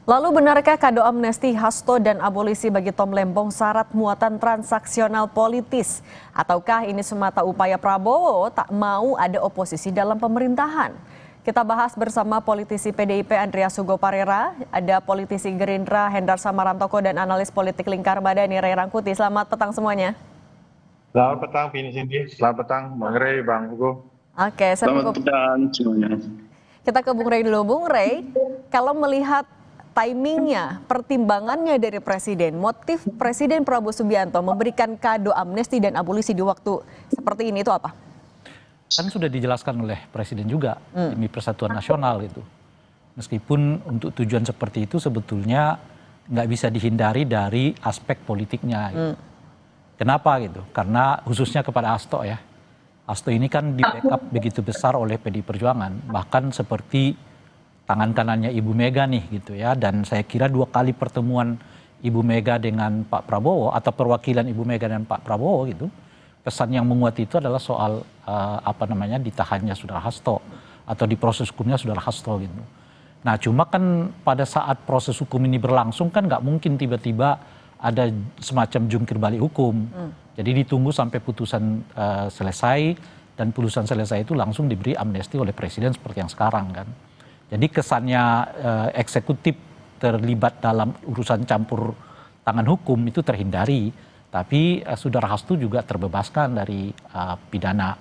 Lalu benarkah kado amnesti Hasto dan abolisi bagi Tom Lembong syarat muatan transaksional politis? Ataukah ini semata upaya Prabowo tak mau ada oposisi dalam pemerintahan? Kita bahas bersama politisi PDIP Andreas Hugo Parera, ada politisi Gerindra Hendar Samarantoko dan analis politik Lingkar Madani Ray Rangkuti. Selamat petang semuanya. Selamat petang, Vini Cindy. Selamat petang, Bang Ray, Bang Hugo. Oke, selamat petang semuanya. Kita ke Bung Ray dulu. Bung Ray, kalau melihat timingnya, pertimbangannya dari Presiden, motif Presiden Prabowo Subianto memberikan kado amnesti dan abolisi di waktu seperti ini itu apa? Kan sudah dijelaskan oleh Presiden juga demi Persatuan Nasional itu. Meskipun untuk tujuan seperti itu sebetulnya nggak bisa dihindari dari aspek politiknya. Gitu. Kenapa gitu? Karena khususnya kepada Hasto ya. Hasto ini kan di backup begitu besar oleh PDI Perjuangan, bahkan seperti tangan kanannya Ibu Mega nih gitu ya. Dan saya kira 2 kali pertemuan Ibu Mega dengan Pak Prabowo atau perwakilan Ibu Mega dan Pak Prabowo gitu, pesan yang menguat itu adalah soal ditahannya Saudara Hasto atau di proses hukumnya Saudara Hasto gitu. Nah cuma kan pada saat proses hukum ini berlangsung kan nggak mungkin tiba-tiba ada semacam jungkir balik hukum. Jadi ditunggu sampai putusan selesai, dan putusan selesai itu langsung diberi amnesti oleh Presiden seperti yang sekarang kan. Jadi kesannya eksekutif terlibat dalam urusan campur tangan hukum itu terhindari. Tapi Saudara Hasto juga terbebaskan dari pidana.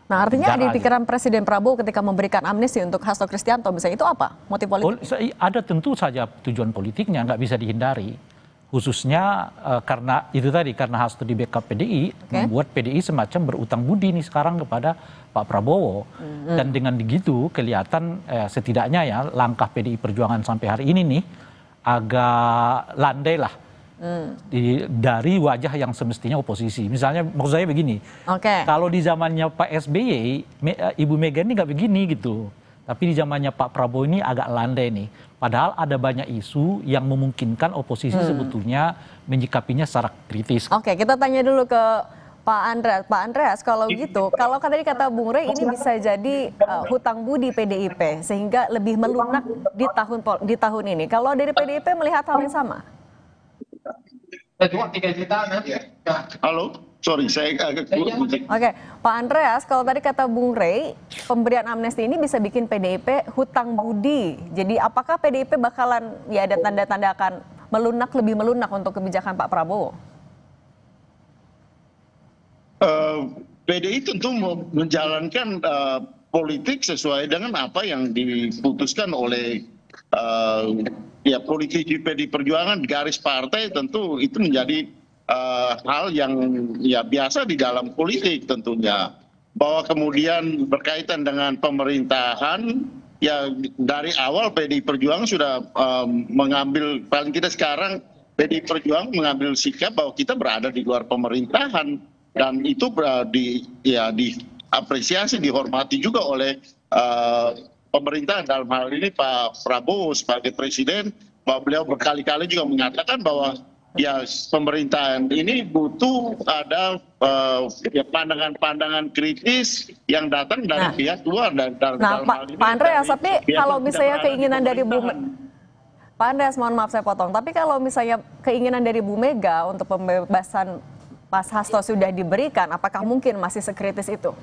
Nah artinya ada di pikiran Presiden Prabowo ketika memberikan amnesti untuk Hasto Kristianto misalnya itu apa? Motif politik? Ada tentu saja tujuan politiknya, nggak bisa dihindari. Khususnya karena itu tadi, karena Hasto di backup PDI, membuat PDI semacam berutang budi nih sekarang kepada Pak Prabowo. Dan dengan begitu kelihatan setidaknya ya langkah PDI Perjuangan sampai hari ini nih agak landai lah dari wajah yang semestinya oposisi. Misalnya maksud saya begini, kalau di zamannya Pak SBY, Ibu Mega ini nggak begini gitu. Tapi di zamannya Pak Prabowo ini agak landai nih. Padahal ada banyak isu yang memungkinkan oposisi sebetulnya menyikapinya secara kritis. Oke, kita tanya dulu ke Pak Andreas. Pak Andreas, kalau gitu, kalau tadi kata Bung Ray ini bisa jadi hutang budi PDIP sehingga lebih melunak di tahun ini. Kalau dari PDIP melihat hal yang sama? Halo, sorry saya agak kurang. Oke, Pak Andreas, kalau tadi kata Bung Ray, pemberian amnesti ini bisa bikin PDIP hutang budi. Jadi apakah PDIP bakalan ya ada tanda-tanda akan lebih melunak untuk kebijakan Pak Prabowo? PDI tentu menjalankan politik sesuai dengan apa yang diputuskan oleh politisi PDI Perjuangan, garis partai. Tentu itu menjadi hal yang ya biasa di dalam politik tentunya. Bahwa kemudian berkaitan dengan pemerintahan, ya dari awal PDI Perjuangan sudah mengambil, paling tidak sekarang PDI Perjuangan mengambil sikap bahwa kita berada di luar pemerintahan. Dan itu diapresiasi, dihormati juga oleh pemerintah, dalam hal ini Pak Prabowo sebagai Presiden, bahwa beliau berkali-kali juga mengatakan bahwa ya pemerintahan ini butuh ada pandangan-pandangan kritis yang datang dari pihak luar. Pak Andreas, tapi kalau misalnya keinginan dari Pak Andreas, mohon maaf saya potong, tapi kalau misalnya keinginan dari Bu Mega untuk pembebasan Mas Hasto sudah diberikan, apakah mungkin masih sekritis itu?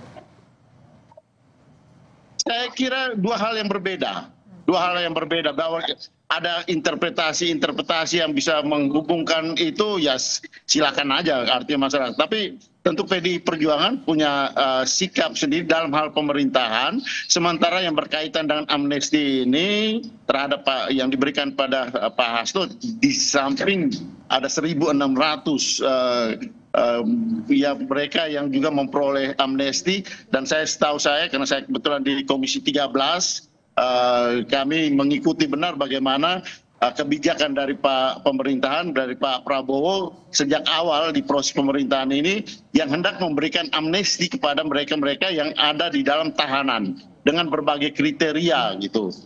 Saya kira dua hal yang berbeda. Bahwa ada interpretasi yang bisa menghubungkan itu, ya silakan aja artinya masyarakat. Tapi tentu PDI Perjuangan punya sikap sendiri dalam hal pemerintahan. Sementara yang berkaitan dengan amnesti ini terhadap yang diberikan pada Pak Hasto, di samping ada 1.600 ya mereka yang juga memperoleh amnesti. Dan setahu saya, karena saya kebetulan di Komisi 13, kami mengikuti benar bagaimana kebijakan dari pemerintahan, dari Pak Prabowo sejak awal di proses pemerintahan ini, yang hendak memberikan amnesti kepada mereka-mereka yang ada di dalam tahanan dengan berbagai kriteria gitu.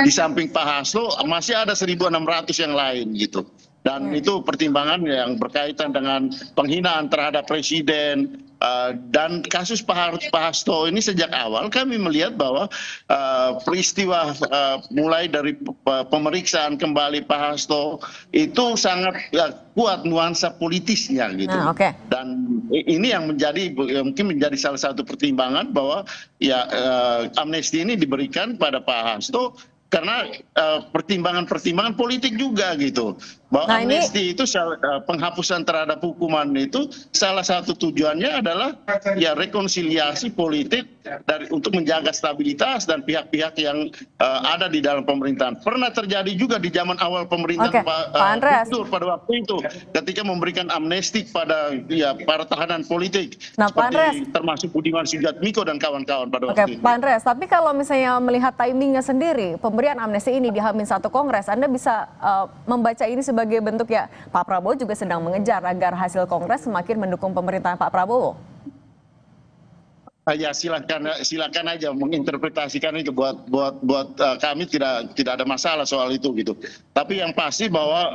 Di samping Pak Hasto masih ada 1.600 yang lain gitu. Dan itu pertimbangan yang berkaitan dengan penghinaan terhadap presiden. Dan kasus Pak Hasto ini sejak awal kami melihat bahwa peristiwa mulai dari pemeriksaan kembali Pak Hasto itu sangat kuat nuansa politisnya gitu. Dan ini yang mungkin menjadi salah satu pertimbangan bahwa ya amnesti ini diberikan pada Pak Hasto karena pertimbangan-pertimbangan politik juga gitu. Bahwa amnesti itu penghapusan terhadap hukuman itu salah satu tujuannya adalah ya rekonsiliasi politik untuk menjaga stabilitas dan pihak-pihak yang ada di dalam pemerintahan. Pernah terjadi juga di zaman awal pemerintahan Pak Dur pada waktu itu ketika memberikan amnesti pada para tahanan politik seperti termasuk Budiman Sujatmiko dan kawan-kawan pada waktu itu. Pak Andreas, tapi kalau misalnya melihat timingnya sendiri, pemberian amnesti ini di H-1 Kongres, Anda bisa membaca ini sebagai bentuk ya Pak Prabowo juga sedang mengejar agar hasil Kongres semakin mendukung pemerintahan Pak Prabowo? Ya silakan aja menginterpretasikan itu buat kami tidak ada masalah soal itu gitu. Tapi yang pasti bahwa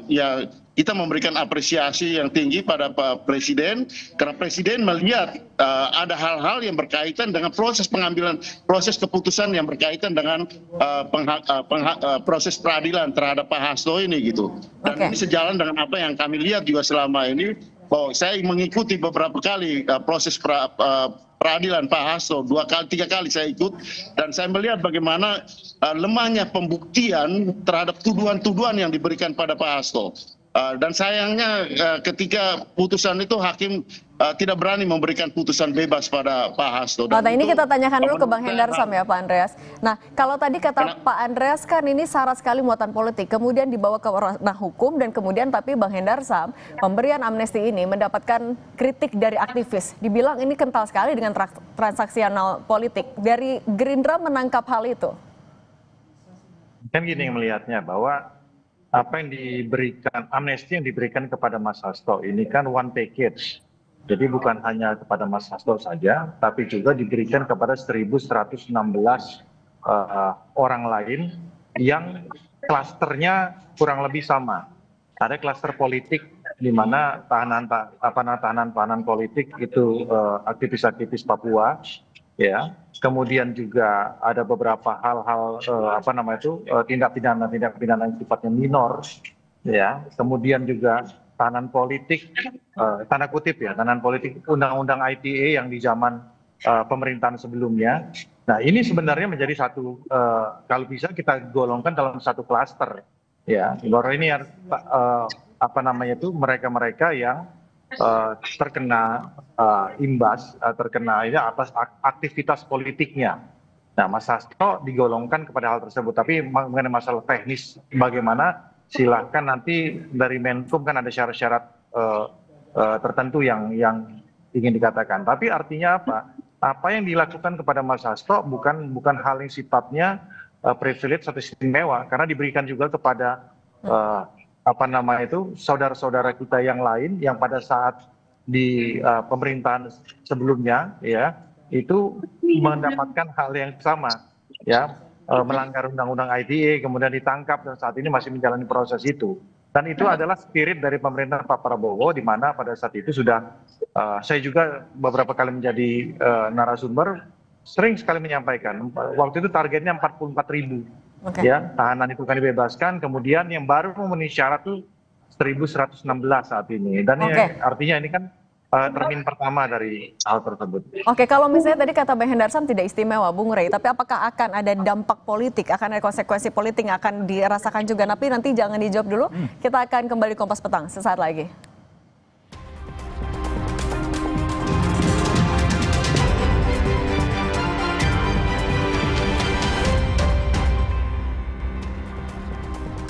ya kita memberikan apresiasi yang tinggi pada Pak Presiden karena Presiden melihat ada hal-hal yang berkaitan dengan proses pengambilan proses keputusan yang berkaitan dengan proses peradilan terhadap Pak Hasto ini gitu. Dan ini sejalan dengan apa yang kami lihat juga selama ini. Oh, saya mengikuti beberapa kali proses peradilan Pak Hasto, 3 kali saya ikut, dan saya melihat bagaimana lemahnya pembuktian terhadap tuduhan-tuduhan yang diberikan pada Pak Hasto. Dan sayangnya ketika putusan itu hakim tidak berani memberikan putusan bebas pada Pak Hasto. Nah, ini kita tanyakan dulu ke Bang Hendarsam ya Pak Andreas. Nah, kalau tadi kata Pak Andreas kan ini syarat sekali muatan politik, kemudian dibawa ke ranah hukum dan kemudian tapi Bang Hendarsam pemberian amnesti ini mendapatkan kritik dari aktivis. Dibilang ini kental sekali dengan transaksional politik. Dari Gerindra menangkap hal itu? Kan gini melihatnya bahwa apa yang diberikan, amnesti yang diberikan kepada Mas Hasto ini kan one package. Jadi bukan hanya kepada Mas Hasto saja, tapi juga diberikan kepada 1.116 orang lain yang klasternya kurang lebih sama. Ada klaster politik di mana tahanan politik itu aktivis-aktivis Papua, ya. Kemudian juga ada beberapa hal-hal tindak pidana yang sifatnya minor, ya. Kemudian juga tahanan politik, tanda kutip ya, tahanan politik undang-undang ITE yang di zaman pemerintahan sebelumnya. Nah, ini sebenarnya menjadi satu, kalau bisa kita golongkan dalam satu klaster, ya. Bahwa ini mereka-mereka yang terkena imbas, terkena atas aktivitas politiknya. Nah, Mas Hasto digolongkan kepada hal tersebut. Tapi mengenai masalah teknis bagaimana, silahkan nanti dari Menkum kan ada syarat-syarat tertentu yang ingin dikatakan. Tapi artinya apa? Apa yang dilakukan kepada Mas Hasto bukan hal yang sifatnya privilege atau istimewa, karena diberikan juga kepada saudara-saudara kita yang lain yang pada saat di pemerintahan sebelumnya ya itu mendapatkan hal yang sama, ya, melanggar undang-undang ITE kemudian ditangkap dan saat ini masih menjalani proses itu. Dan itu adalah spirit dari pemerintah Pak Prabowo, di mana pada saat itu sudah saya juga beberapa kali menjadi narasumber sering sekali menyampaikan waktu itu targetnya 44.000. Ya, tahanan itu kan dibebaskan, kemudian yang baru memenuhi syarat itu 1.116 saat ini. Dan artinya ini kan termin pertama dari hal tersebut. Oke, kalau misalnya tadi kata Bang Hendarsam tidak istimewa, Bung Rey, tapi apakah akan ada dampak politik, akan ada konsekuensi politik yang akan dirasakan juga? Tapi nanti jangan dijawab dulu, kita akan kembali Kompas Petang sesaat lagi.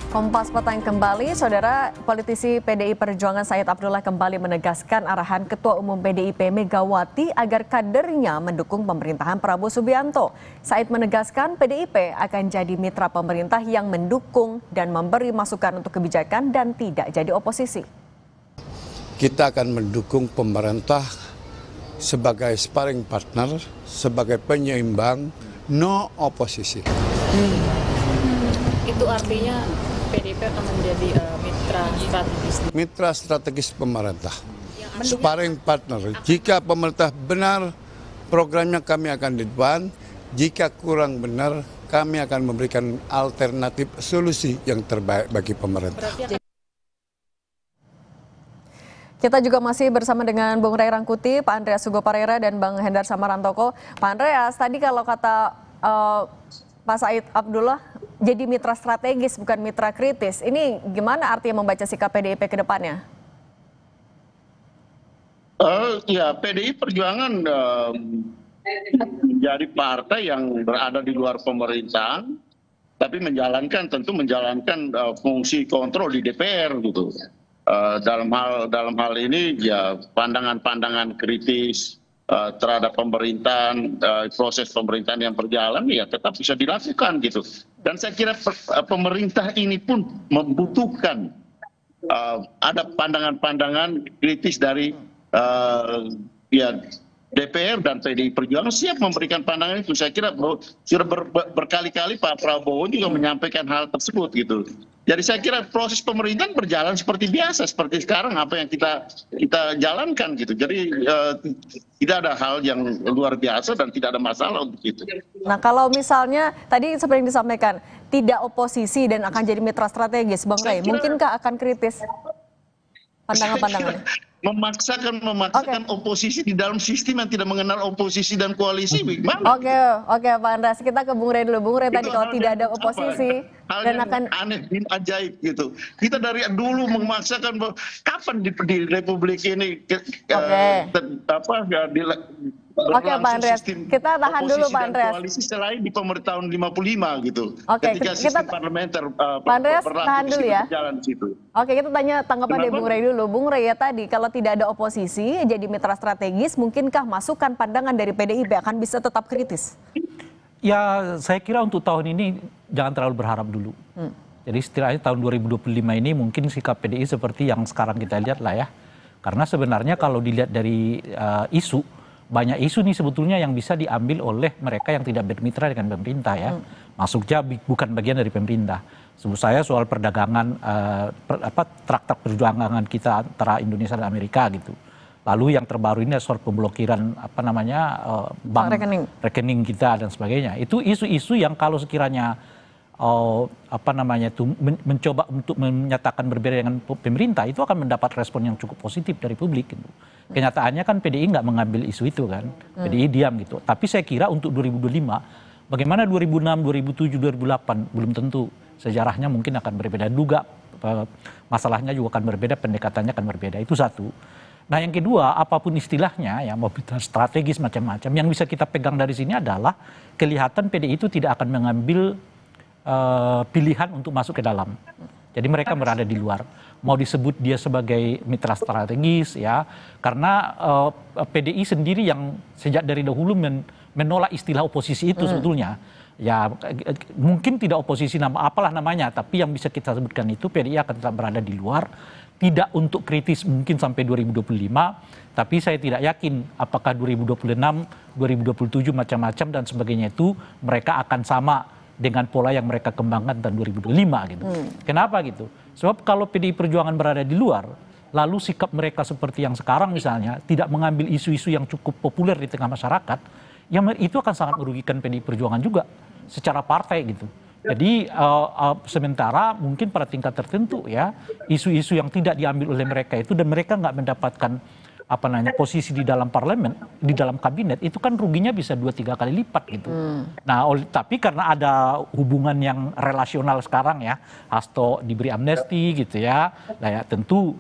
Kompas Petang kembali, saudara. Politisi PDI Perjuangan Said Abdullah kembali menegaskan arahan Ketua Umum PDIP Megawati agar kadernya mendukung pemerintahan Prabowo Subianto. Said menegaskan PDIP akan jadi mitra pemerintah yang mendukung dan memberi masukan untuk kebijakan dan tidak jadi oposisi. Kita akan mendukung pemerintah sebagai sparring partner, sebagai penyeimbang, no oposisi. Itu artinya PDIP akan menjadi mitra mitra strategis? Mitra strategis pemerintah, sparring partner. Jika pemerintah benar, programnya kami akan di depan. Jika kurang benar, kami akan memberikan alternatif solusi yang terbaik bagi pemerintah. Kita juga masih bersama dengan Bung Ray Rangkuti, Pak Andreas Hugo Parera, dan Bang Hendar Samarantoko. Pak Andreas, tadi kalau kata Pak Said Abdullah, jadi mitra strategis bukan mitra kritis. Ini gimana artinya membaca sikap PDIP ke depannya? Ya, PDI Perjuangan menjadi partai yang berada di luar pemerintahan, tapi tentu menjalankan fungsi kontrol di DPR gitu. Dalam hal ini ya pandangan-pandangan kritis terhadap pemerintahan, proses pemerintahan yang berjalan ya tetap bisa dilakukan gitu. Dan saya kira pemerintah ini pun membutuhkan ada pandangan-pandangan kritis dari ya DPR, dan PDI Perjuangan siap memberikan pandangan itu. Saya kira sudah berkali-kali Pak Prabowo juga menyampaikan hal tersebut gitu. Jadi saya kira proses pemerintahan berjalan seperti biasa, seperti sekarang apa yang kita jalankan gitu. Jadi tidak ada hal yang luar biasa dan tidak ada masalah untuk itu. Nah, kalau misalnya tadi seperti yang disampaikan, tidak oposisi dan akan jadi mitra strategis, Bang Ray, mungkinkah akan kritis pandangan-pandangannya? Memaksakan oposisi di dalam sistem yang tidak mengenal oposisi dan koalisi, gimana? Oke, Pak Andreas, kita ke Bung Ray dulu. Bung Ray, tadi kalau tidak ada oposisi hal dan yang akan aneh, ajaib gitu. Kita dari dulu memaksakan kapan di Republik ini Oke, Pak Andreas, kita tahan dulu Pak Andreas. Koalisi selain di tahun 55 gitu. Oke, ketika sistem parlementer Pak Andreas tahan dulu ya. Berjalan di situ. Oke, kita tanya tanggapan dari Bung Ray dulu. Bung Ray, ya tadi kalau tidak ada oposisi jadi mitra strategis, mungkinkah masukan pandangan dari PDIP akan bisa tetap kritis? Ya, saya kira untuk tahun ini jangan terlalu berharap dulu. Jadi setidaknya tahun 2025 ini mungkin sikap PDI seperti yang sekarang kita lihat lah ya. Karena sebenarnya kalau dilihat dari banyak isu nih sebetulnya yang bisa diambil oleh mereka yang tidak bermitra dengan pemerintah ya. Masuknya bukan bagian dari pemerintah. Sebut saya soal perdagangan, traktat perdagangan kita antara Indonesia dan Amerika gitu. Lalu yang terbaru ini soal pemblokiran bank rekening kita dan sebagainya. Itu isu-isu yang kalau sekiranya mencoba untuk menyatakan berbeda dengan pemerintah, itu akan mendapat respon yang cukup positif dari publik gitu. Kenyataannya kan PDI nggak mengambil isu itu kan, PDI diam gitu. Tapi saya kira untuk 2025, bagaimana 2006, 2007, 2008 belum tentu, sejarahnya mungkin akan berbeda juga, masalahnya juga akan berbeda, pendekatannya akan berbeda. Itu satu. Nah yang kedua, apapun istilahnya ya, mau strategis macam-macam, yang bisa kita pegang dari sini adalah kelihatan PDI itu tidak akan mengambil pilihan untuk masuk ke dalam. Jadi mereka berada di luar. Mau disebut dia sebagai mitra strategis ya, karena PDI sendiri yang sejak dari dahulu menolak istilah oposisi itu sebetulnya. Ya mungkin tidak oposisi apalah namanya, tapi yang bisa kita sebutkan itu PDI akan tetap berada di luar. Tidak untuk kritis mungkin sampai 2025, tapi saya tidak yakin apakah 2026, 2027 macam-macam dan sebagainya itu mereka akan sama dengan pola yang mereka kembangkan tahun 2025 gitu. Kenapa gitu? Sebab kalau PDI Perjuangan berada di luar, lalu sikap mereka seperti yang sekarang misalnya, tidak mengambil isu-isu yang cukup populer di tengah masyarakat, ya itu akan sangat merugikan PDI Perjuangan juga secara partai gitu. Jadi sementara mungkin pada tingkat tertentu ya, isu-isu yang tidak diambil oleh mereka itu dan mereka nggak mendapatkan posisi di dalam parlemen, di dalam kabinet, itu kan ruginya bisa 2-3 kali lipat gitu. Nah, tapi karena ada hubungan yang relasional sekarang ya, Hasto diberi amnesti gitu ya, nah ya tentu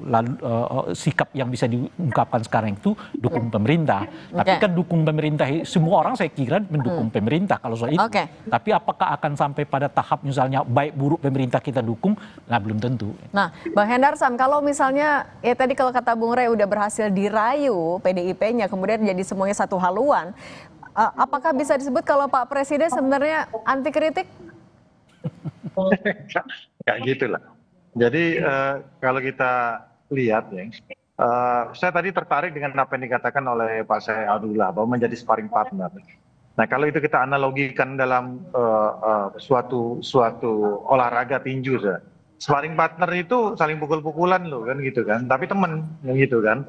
sikap yang bisa diungkapkan sekarang itu dukung pemerintah. Tapi kan dukung pemerintah, semua orang saya kira mendukung pemerintah kalau soal itu. Tapi apakah akan sampai pada tahap misalnya baik buruk pemerintah kita dukung, nah belum tentu. Nah, Bang Hendar Sam, kalau misalnya ya tadi kalau kata Bung Ray udah berhasil dirayu PDIP-nya kemudian jadi semuanya satu haluan, apakah bisa disebut kalau Pak Presiden sebenarnya anti kritik? Kayak gitulah. Jadi kalau kita lihat ya, saya tadi tertarik dengan apa yang dikatakan oleh Pak Said Abdullah bahwa menjadi sparring partner. Nah kalau itu kita analogikan dalam suatu olahraga tinju, sparring partner itu saling pukul-pukulan loh kan gitu kan, tapi temen gitu kan.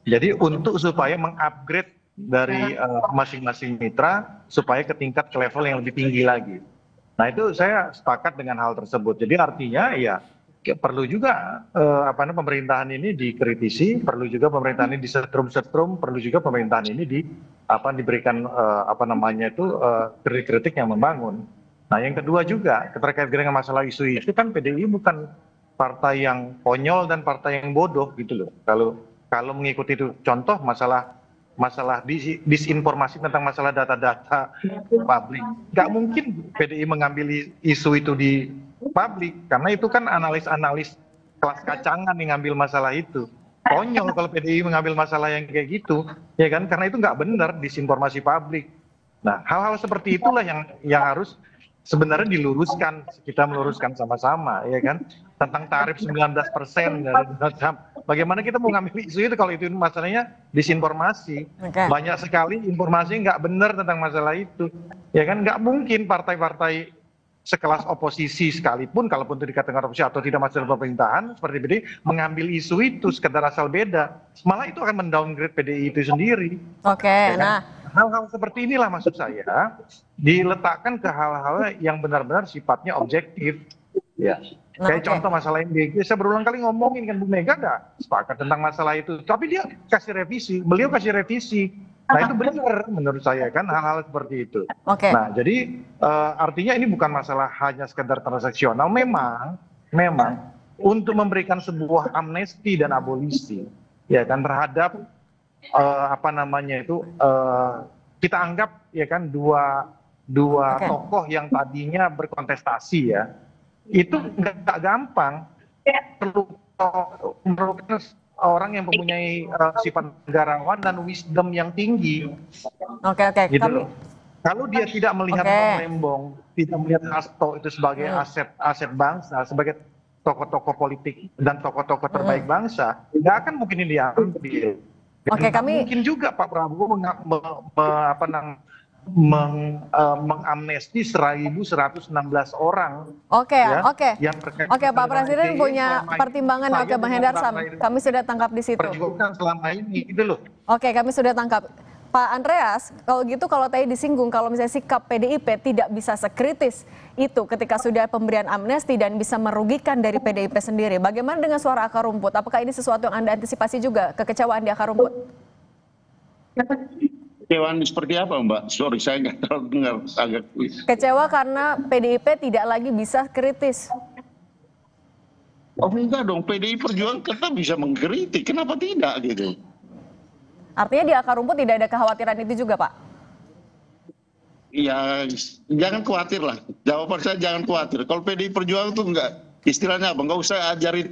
Jadi untuk supaya mengupgrade dari masing-masing mitra supaya ke level yang lebih tinggi lagi. Nah itu saya sepakat dengan hal tersebut. Jadi artinya ya perlu juga pemerintahan ini dikritisi, perlu juga pemerintahan ini disetrum-setrum, perlu juga pemerintahan ini diberikan kritik-kritik yang membangun. Nah yang kedua juga terkait dengan masalah isu itu kan PDI bukan partai yang konyol dan partai yang bodoh gitu loh. Kalau mengikuti itu contoh masalah disinformasi tentang masalah data-data publik, nggak mungkin PDI mengambil isu itu di publik karena itu kan analis-analis kelas kacangan yang ngambil masalah itu. Konyol kalau PDI mengambil masalah yang kayak gitu, ya kan? Karena itu nggak benar disinformasi publik. Nah hal-hal seperti itulah yang harus sebenarnya diluruskan, kita meluruskan sama-sama, ya kan, tentang tarif 19% dari Donald Trump. Bagaimana kita mau ngambil isu itu kalau itu masalahnya disinformasi? Banyak sekali informasi nggak benar tentang masalah itu, ya kan, nggak mungkin partai-partai sekelas oposisi sekalipun, kalaupun itu dikatakan oposisi atau tidak masuk dalam pemerintahan seperti PDI, mengambil isu itu sekedar asal beda, malah itu akan mendowngrade PDI itu sendiri. Oke, ya kan? nah hal-hal seperti inilah maksud saya diletakkan ke hal-hal yang benar-benar sifatnya objektif, ya. Kayak contoh masalah MBG, saya berulang kali ngomongin kan Bu Mega nggak sepakat tentang masalah itu, tapi dia kasih revisi, beliau kasih revisi. Nah itu benar menurut saya kan hal-hal seperti itu. Nah jadi artinya ini bukan masalah hanya sekedar transaksional, memang untuk memberikan sebuah amnesti dan abolisi, ya kan, terhadap kita anggap ya kan dua tokoh yang tadinya berkontestasi ya, itu nggak gampang, perlu orang yang mempunyai sifat negarawan dan wisdom yang tinggi. Gitu loh. Kalau dia tidak melihat Tom Lembong, tidak melihat Hasto itu sebagai aset bangsa, sebagai tokoh-tokoh politik dan tokoh-tokoh terbaik bangsa, nggak akan mungkin ini diambil. Mungkin juga Pak Prabowo mengamnesti 1.116 orang. Oke, Pak Presiden punya pertimbangan. Bang Hendar Sam, kami sudah tangkap di situ. Perjuangan selama ini, gitu loh. Oke, kami sudah tangkap. Pak Andreas, kalau gitu kalau tadi disinggung, kalau misalnya sikap PDIP tidak bisa sekritis itu ketika sudah pemberian amnesti dan bisa merugikan dari PDIP sendiri, bagaimana dengan suara akar rumput? Apakah ini sesuatu yang Anda antisipasi juga, kekecewaan di akar rumput? Kecewaan seperti apa Mbak? Sorry saya nggak terlalu dengar agak. Kecewa karena PDIP tidak lagi bisa kritis. Oh enggak dong, PDI Perjuangan kita bisa mengkritik, kenapa tidak gitu? Artinya di akar rumput tidak ada kekhawatiran itu juga Pak? Ya jangan khawatir lah, jawaban saya jangan khawatir. Kalau PDI Perjuangan tuh enggak, istilahnya apa, nggak usah ajarin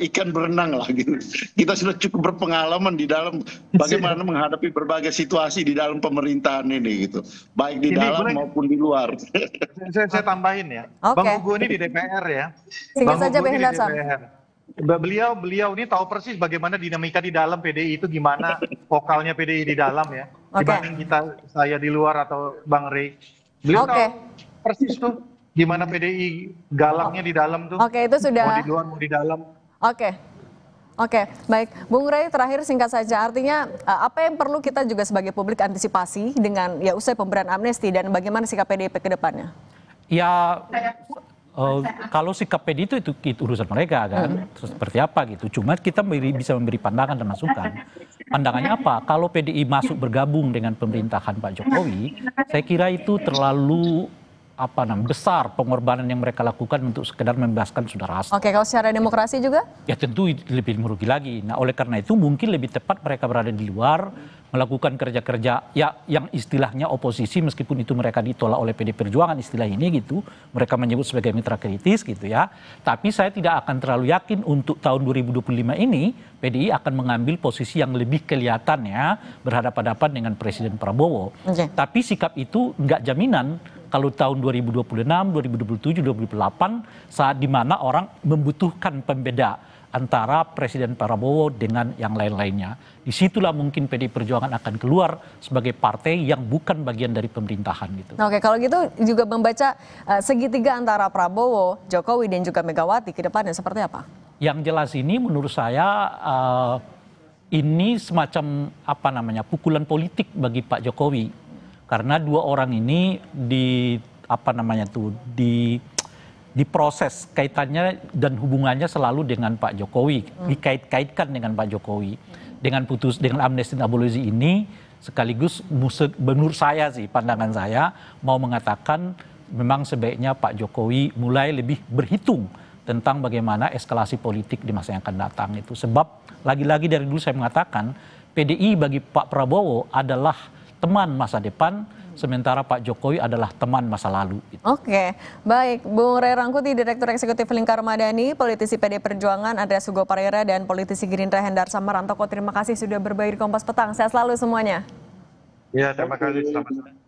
ikan berenang lah gitu. Kita sudah cukup berpengalaman di dalam bagaimana menghadapi berbagai situasi di dalam pemerintahan ini gitu, baik di dalam maupun di luar. Saya tambahin ya, Bang Hugo ini di DPR ya. Singkat saja Bang Hendar Sam. Beliau ini tahu persis bagaimana dinamika di dalam PDI itu, gimana vokalnya PDI di dalam ya, dibanding saya di luar atau Bang Rey. Beliau tahu persis tuh gimana PDI galaknya di dalam tuh. Itu sudah. Mau di luar mau di dalam. Oke, baik. Bung Rey, terakhir singkat saja. Artinya apa yang perlu kita juga sebagai publik antisipasi dengan ya usai pemberian amnesti dan bagaimana sikap PDIP ke depannya? Ya kalau sikap PDI itu urusan mereka kan, seperti apa gitu. Cuma kita bisa memberi pandangan dan masukan. Pandangannya apa? Kalau PDI masuk bergabung dengan pemerintahan Pak Jokowi, saya kira itu terlalu besar pengorbanan yang mereka lakukan untuk sekedar membebaskan saudara Hasto. Kalau secara demokrasi juga? Ya tentu lebih merugi lagi. Nah oleh karena itu mungkin lebih tepat mereka berada di luar, melakukan kerja-kerja ya yang istilahnya oposisi, meskipun itu mereka ditolak oleh PD Perjuangan istilah ini gitu. Mereka menyebut sebagai mitra kritis gitu ya. Tapi saya tidak akan terlalu yakin untuk tahun 2025 ini PDI akan mengambil posisi yang lebih kelihatan ya berhadapan-hadapan dengan Presiden Prabowo. Tapi sikap itu nggak jaminan kalau tahun 2026, 2027, 2028 saat dimana orang membutuhkan pembeda antara Presiden Prabowo dengan yang lain-lainnya. Disitulah mungkin PDI Perjuangan akan keluar sebagai partai yang bukan bagian dari pemerintahan gitu. Oke, kalau gitu juga membaca segitiga antara Prabowo, Jokowi dan juga Megawati ke depannya seperti apa? Yang jelas ini menurut saya ini semacam pukulan politik bagi Pak Jokowi, karena dua orang ini diproses kaitannya dan hubungannya selalu dengan Pak Jokowi, dikait-kaitkan dengan Pak Jokowi. Dengan amnesti dan abolisi ini sekaligus menurut saya sih, pandangan saya mau mengatakan memang sebaiknya Pak Jokowi mulai lebih berhitung tentang bagaimana eskalasi politik di masa yang akan datang itu. Sebab lagi-lagi dari dulu saya mengatakan PDI bagi Pak Prabowo adalah teman masa depan, sementara Pak Jokowi adalah teman masa lalu. Oke, baik. Bung Ray Rangkuti, Direktur Eksekutif Lingkar Madani, politisi PD Perjuangan Andreas Hugo Parera, dan politisi Gerindra Hendar Samarantoko. Terima kasih sudah berbagi di Kompas Petang. Sehat selalu semuanya. Ya, terima kasih. Selamat